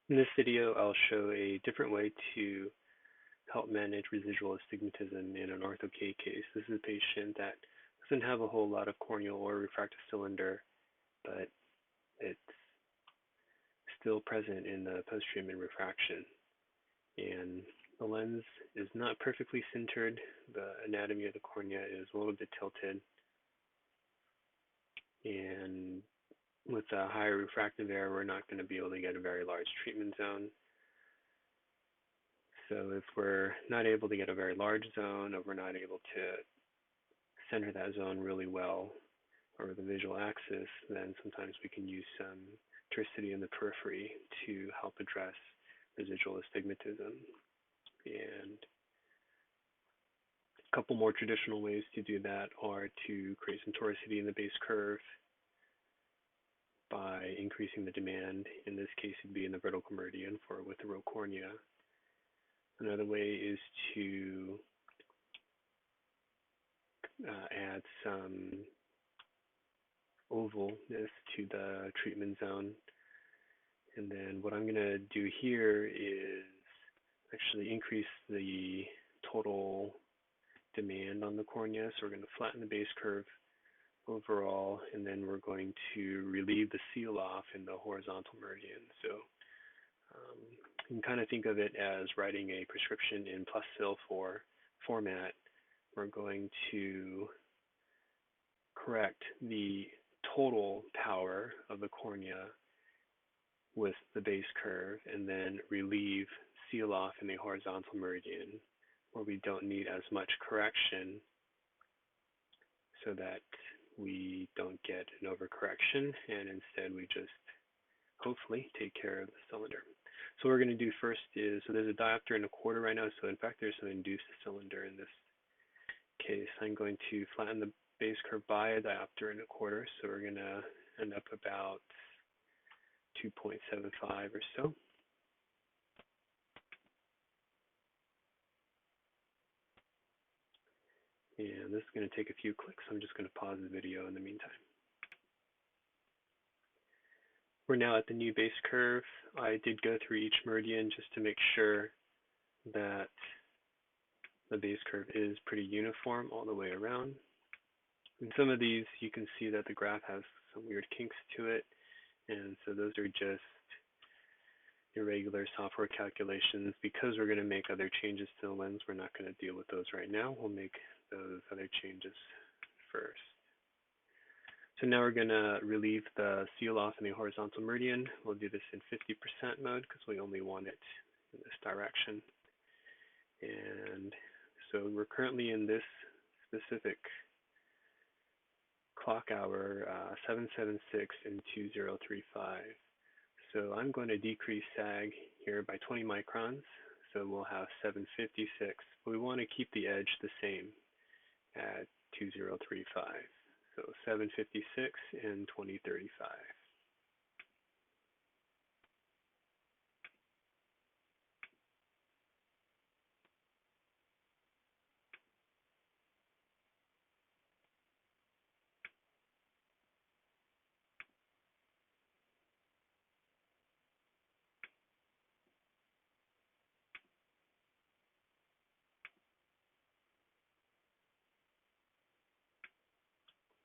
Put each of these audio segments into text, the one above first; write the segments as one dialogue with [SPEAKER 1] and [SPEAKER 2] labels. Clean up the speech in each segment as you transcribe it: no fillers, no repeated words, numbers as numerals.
[SPEAKER 1] In this video, I'll show a different way to help manage residual astigmatism in an ortho-K case. This is a patient that doesn't have a whole lot of corneal or refractive cylinder, but it's still present in the post-treatment refraction. And the lens is not perfectly centered. The anatomy of the cornea is a little bit tilted. And with a higher refractive error, we're not going to be able to get a very large treatment zone. So if we're not able to get a very large zone, or we're not able to center that zone really well over the visual axis, then sometimes we can use some toricity in the periphery to help address residual astigmatism. And a couple more traditional ways to do that are to create some toricity in the base curve by increasing the demand. In this case, it'd be in the vertical meridian for with the row cornea. Another way is to add some ovalness to the treatment zone. And then what I'm going to do here is actually increase the total demand on the cornea. So we're going to flatten the base curve overall, and then we're going to relieve the seal off in the horizontal meridian. So you can kind of think of it as writing a prescription in +Sil4 format. We're going to correct the total power of the cornea with the base curve, and then relieve seal off in the horizontal meridian where we don't need as much correction, so that we don't get an overcorrection, and instead we just hopefully take care of the cylinder. So what we're going to do first is, so there's a diopter and a quarter right now, so in fact there's some induced cylinder in this case. I'm going to flatten the base curve by a diopter and a quarter, so we're going to end up about 2.75 or so. And this is going to take a few clicks. I'm just going to pause the video in the meantime. We're now at the new base curve. I did go through each meridian just to make sure that the base curve is pretty uniform all the way around. In some of these, you can see that the graph has some weird kinks to it, and so those are just irregular software calculations. Because we're going to make other changes to the lens, we're not going to deal with those right now. We'll make those other changes first. So now we're going to relieve the seal off in the horizontal meridian. We'll do this in 50% mode because we only want it in this direction. And so we're currently in this specific clock hour, 776 and 2035. So I'm going to decrease sag here by 20 microns. So we'll have 756, but we want to keep the edge the same at 2035. So 756 and 2035.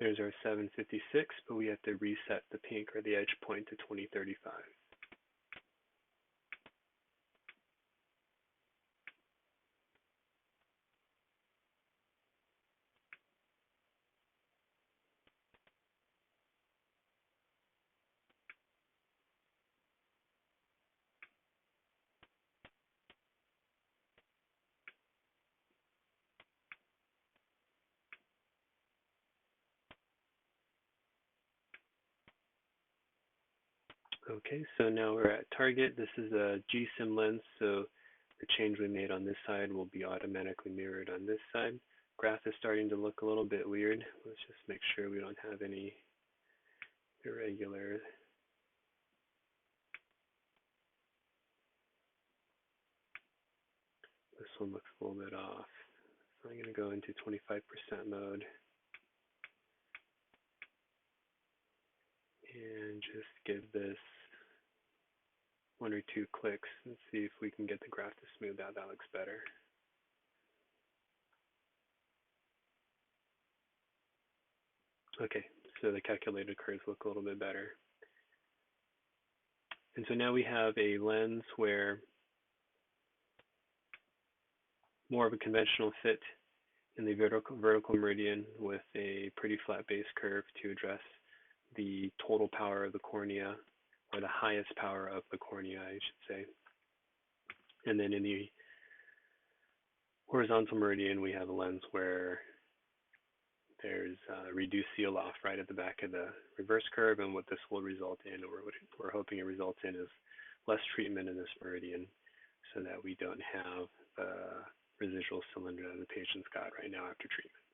[SPEAKER 1] There's our 756, but we have to reset the pink or the edge point to 2035. Okay, so now we're at target. This is a G-SIM lens, so the change we made on this side will be automatically mirrored on this side. Graph is starting to look a little bit weird. Let's just make sure we don't have any irregular. This one looks a little bit off. So I'm going to go into 25% mode and just give this one or two clicks and see if we can get the graph to smooth out. That looks better. Okay, so the calculated curves look a little bit better. And so now we have a lens where more of a conventional fit in the vertical meridian with a pretty flat base curve to address the total power of the cornea, or the highest power of the cornea, I should say. And then in the horizontal meridian, we have a lens where there's reduced seal off right at the back of the reverse curve, and what this will result in, or what we're hoping it results in, is less treatment in this meridian so that we don't have the residual cylinder that the patient's got right now after treatment.